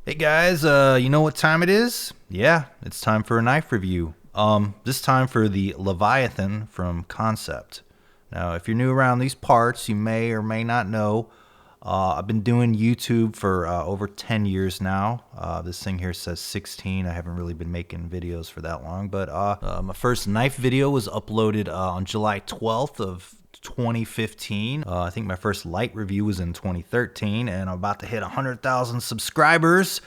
Hey guys, you know what time it is? Yeah, it's time for a knife review. This time for the Leviathan from Kansept. Now, if you're new around these parts, you may or may not know, I've been doing YouTube for over 10 years now. This thing here says 16. I haven't really been making videos for that long, but my first knife video was uploaded on July 12th of 2015. I think my first light review was in 2013, and I'm about to hit 100,000 subscribers,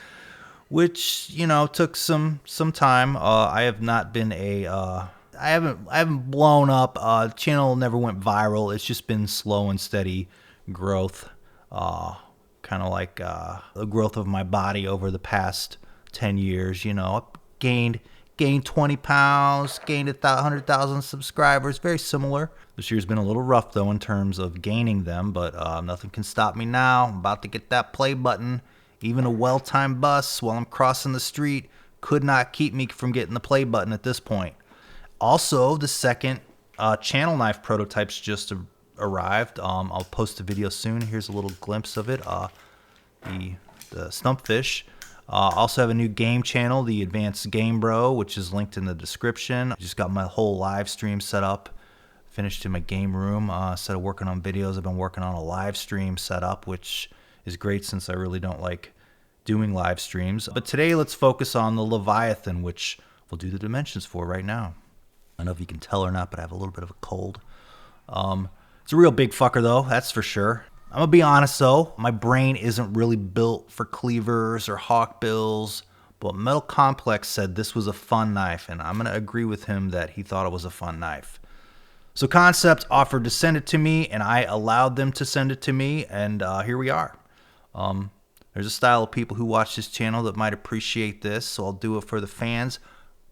which took some time. I have not been I haven't blown up. The channel never went viral. It's just been slow and steady growth, kind of like the growth of my body over the past 10 years. I gained 20 pounds, gained 100,000 subscribers. Very similar. This year's been a little rough though in terms of gaining them, but nothing can stop me now. I'm about to get that play button. Even a well-timed bus while I'm crossing the street could not keep me from getting the play button at this point. Also, the second channel knife prototypes just arrived. I'll post a video soon. Here's a little glimpse of it. The Stumpfish. Also have a new game channel, the Advanced Game Bro, which is linked in the description. I just got my whole live stream set up. Finished in my game room. Instead of working on videos, I've been working on a live stream setup, which is great since I really don't like doing live streams. But today let's focus on the Leviathan, which we'll do the dimensions for right now. I don't know if you can tell or not, but I have a little bit of a cold. It's a real big fucker though, that's for sure. I'm gonna be honest though, my brain isn't really built for cleavers or hawkbills, but Metal Complex said this was a fun knife, and I'm gonna agree with him that he thought it was a fun knife. So Kansept offered to send it to me, and I allowed them to send it to me, and here we are. There's a style of people who watch this channel that might appreciate this, so I'll do it for the fans.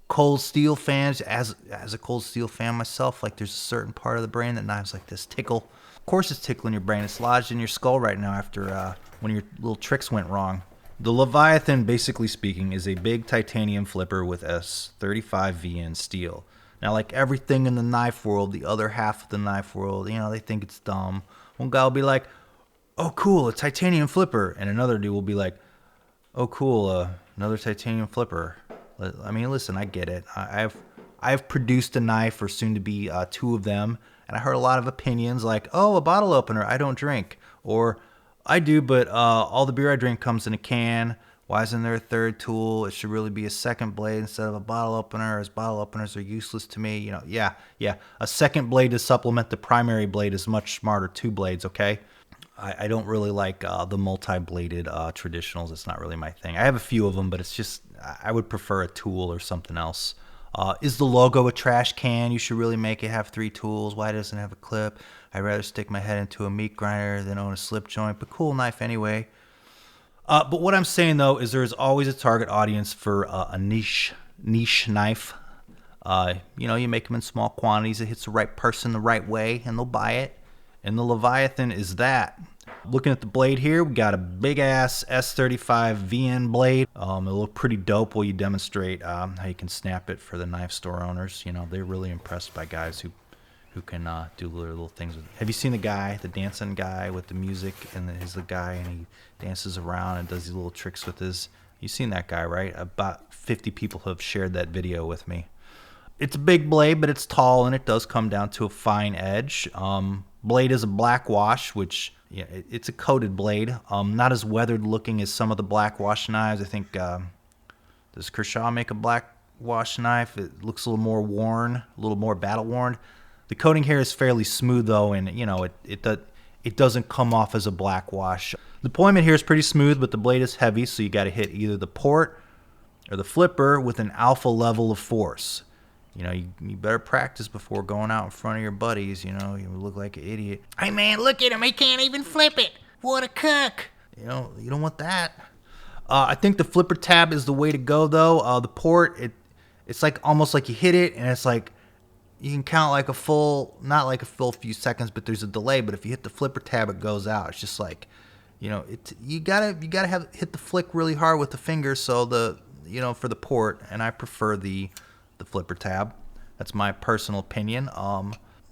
Cold steel fans, as a cold steel fan myself, like there's a certain part of the brain that knives like this tickle. Of course it's tickling your brain. It's lodged in your skull right now after one of your little tricks went wrong. The Leviathan, basically speaking, is a big titanium flipper with S35 VN steel. Now, like everything in the knife world, the other half of the knife world, they think it's dumb. One guy will be like, oh cool, a titanium flipper, and another dude will be like, oh cool, another titanium flipper. I mean, listen, I get it. I've produced a knife, or soon to be two of them, and I heard a lot of opinions like, oh, a bottle opener, I don't drink, or I do, but all the beer I drink comes in a can. Why isn't there a third tool? It should really be a second blade instead of a bottle opener, as bottle openers are useless to me. Yeah. A second blade to supplement the primary blade is much smarter. Two blades, okay? I don't really like the multi-bladed traditionals. It's not really my thing. I have a few of them, but it's just, I would prefer a tool or something else. Is the logo a trash can? You should really make it have three tools. Why doesn't it have a clip? I'd rather stick my head into a meat grinder than own a slip joint, but cool knife anyway. But what I'm saying though is there is always a target audience for a niche knife. You make them in small quantities. It hits the right person the right way, and they'll buy it. And the Leviathan is that. Looking at the blade here, we got a big ass S35 VN blade. It'll look pretty dope while you demonstrate how you can snap it for the knife store owners. They're really impressed by guys who can do little things with it. Have you seen the dancing guy with the music, and he's the guy and he dances around and does these little tricks with his, you've seen that guy, right? About 50 people have shared that video with me. It's a big blade, but it's tall, and it does come down to a fine edge. Blade is a black wash, which it's a coated blade. Not as weathered looking as some of the black wash knives. I think does Kershaw make a black wash knife? It looks a little more worn, a little more battle worn. The coating here is fairly smooth though, and it doesn't come off as a black wash. The deployment here is pretty smooth, but the blade is heavy, so you got to hit either the port or the flipper with an alpha level of force. You better practice before going out in front of your buddies. You look like an idiot. Hey man, look at him. He can't even flip it. What a cuck. You don't want that. I think the flipper tab is the way to go though. The port, it's like almost like you hit it, and it's like you can count like a full, not like a full few seconds, but there's a delay. But if you hit the flipper tab, it goes out. It's just like, you gotta hit the flick really hard with the finger. So for the port, and I prefer the flipper tab. That's my personal opinion.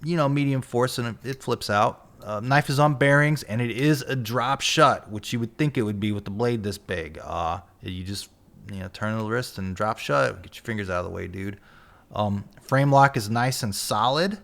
Medium force, and it flips out. Knife is on bearings, and it is a drop shut, which you would think it would be with the blade this big. You just turn the wrist and drop shut. Get your fingers out of the way, dude. Frame lock is nice and solid.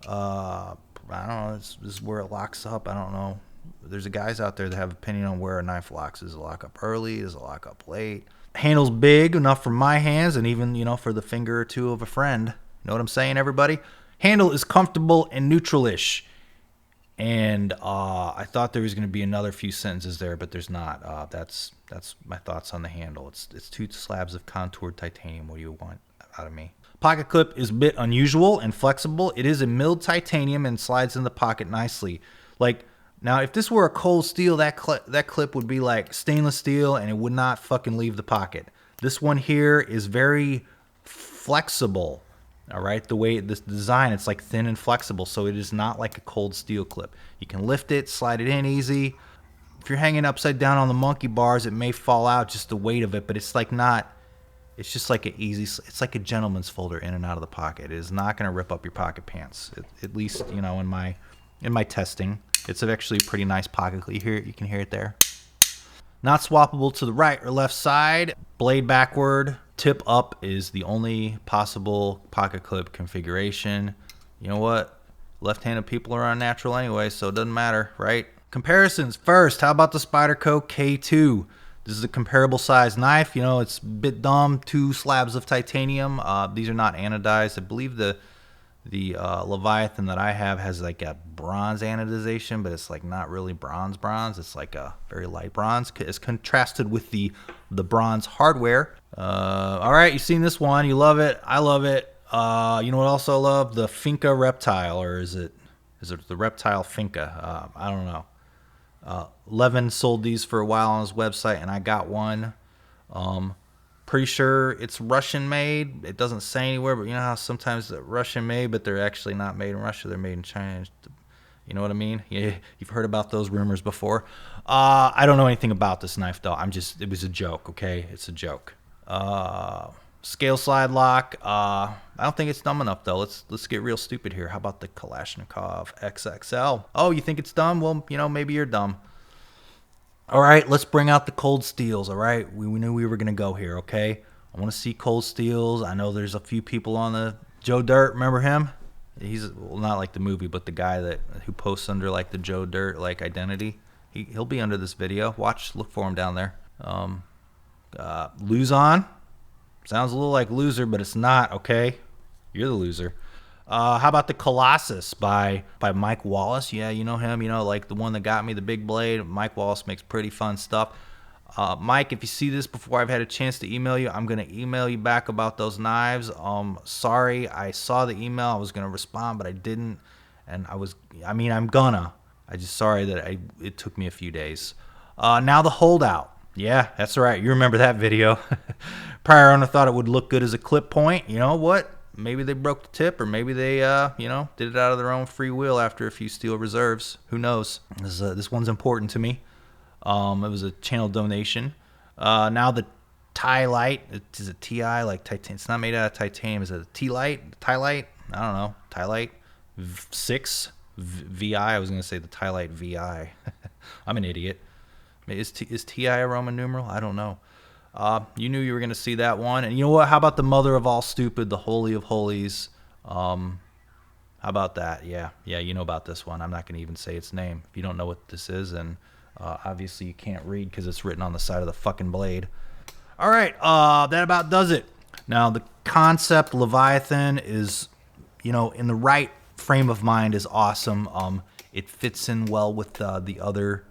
I don't know. This is where it locks up. I don't know. There's guys out there that have opinion on where a knife locks. Does it lock up early? Does it lock up late? Handle's big enough for my hands, and even for the finger or two of a friend. You know what I'm saying, everybody? Handle is comfortable and neutral-ish. And I thought there was going to be another few sentences there, but there's not. That's my thoughts on the handle. It's 2 slabs of contoured titanium. What do you want out of me? Pocket clip is a bit unusual and flexible. It is a milled titanium and slides in the pocket nicely. Like, now, if this were a cold steel, that clip would be like stainless steel, and it would not fucking leave the pocket. This one here is very flexible. All right, the way this design, it's like thin and flexible, so it is not like a cold steel clip. You can lift it, slide it in easy. If you're hanging upside down on the monkey bars, it may fall out, just the weight of it, but it's like not. It's just like an easy. It's like a gentleman's folder in and out of the pocket. It is not going to rip up your pocket pants. At least in my testing, it's actually a pretty nice pocket clip. You can hear it there. Not swappable to the right or left side. Blade backward. Tip up is the only possible pocket clip configuration. You know what? Left-handed people are unnatural anyway, so it doesn't matter, right? Comparisons first. How about the Spyderco K2? This is a comparable size knife. It's a bit dumb. 2 slabs of titanium. These are not anodized. I believe the Leviathan that I have has like a bronze anodization, but it's like not really bronze. It's like a very light bronze. It's contrasted with the bronze hardware. All right, you've seen this one. You love it. I love it. You know what else I love? The Finca Reptile, or is it the Reptile Finca? I don't know. Levin sold these for a while on his website, and I got one. Pretty sure it's Russian made. It doesn't say anywhere, but you know how sometimes they're Russian made, but they're actually not made in Russia. They're made in China. You know what I mean? Yeah, you've heard about those rumors before. I don't know anything about this knife though. It was a joke, okay? It's a joke. Scale slide lock. I don't think it's dumb enough though. Let's get real stupid here. How about the Kalashnikov XXL? Oh, you think it's dumb? Well, maybe you're dumb. All right, let's bring out the cold steels. All right, we knew we were gonna go here. Okay, I want to see cold steels. I know there's a few people on the Joe Dirt. Remember him? He's not like the movie, but the guy who posts under like the Joe Dirt like identity. He'll be under this video. Look for him down there. Luzon. Sounds a little like loser, but it's not, okay? You're the loser. How about the Colossus by Mike Wallace? Yeah, you know him. Like the one that got me the big blade. Mike Wallace makes pretty fun stuff. Mike, if you see this before I've had a chance to email you, I'm going to email you back about those knives. Sorry, I saw the email. I was going to respond, but I didn't. And I'm gonna. I just sorry that it took me a few days. Now the holdout. Yeah, that's right. You remember that video. Prior owner thought it would look good as a clip point. You know what? Maybe they broke the tip, or maybe they, did it out of their own free will after a few steel reserves. Who knows? This one's important to me. It was a channel donation. Now the Ti-Lite. Is it Ti? Like titanium? It's not made out of titanium. Is it a T-Lite? Ti-Lite? I don't know. Ti-Lite 6 VI. I was gonna say the Ti-Lite VI. I'm an idiot. Is Ti a Roman numeral? I don't know. You knew you were going to see that one. And you know what? How about the mother of all stupid, the Holy of Holies? How about that? Yeah, you know about this one. I'm not going to even say its name. If you don't know what this is, and obviously you can't read because it's written on the side of the fucking blade. All right, that about does it. Now, the Kansept Leviathan is, in the right frame of mind is awesome. It fits in well with the other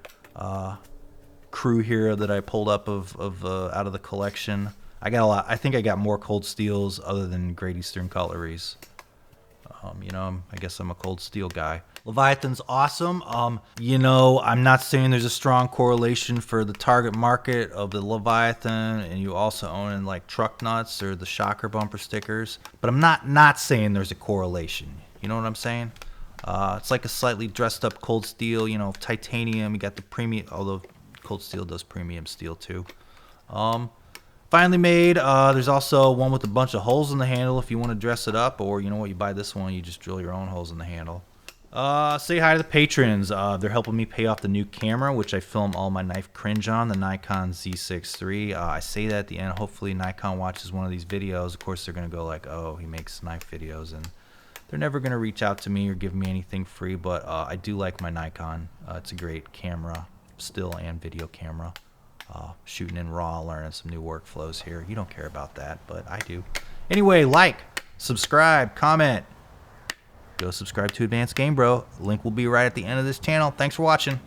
crew here that I pulled up of out of the collection. I got a lot. I think I got more cold steels other than Great Eastern Cutleries. I guess I'm a cold steel guy. Leviathan's awesome. I'm not saying there's a strong correlation for the target market of the Leviathan and you also own like truck nuts or the shocker bumper stickers, but I'm not saying there's a correlation. You know what I'm saying? It's like a slightly dressed up cold steel, titanium. You got the premium, although cold steel does premium steel too. Finally made. There's also one with a bunch of holes in the handle if you want to dress it up, or you buy this one, you just drill your own holes in the handle. Say hi to the patrons. They're helping me pay off the new camera, which I film all my knife cringe on, the Nikon Z6 III. I say that at the end. Hopefully Nikon watches one of these videos. Of course, they're going to go like, oh, he makes knife videos, and they're never going to reach out to me or give me anything free, but I do like my Nikon. It's a great camera, still and video camera. Shooting in RAW, learning some new workflows here. You don't care about that, but I do. Anyway, like, subscribe, comment. Go subscribe to Advanced Game Bro. Link will be right at the end of this channel. Thanks for watching.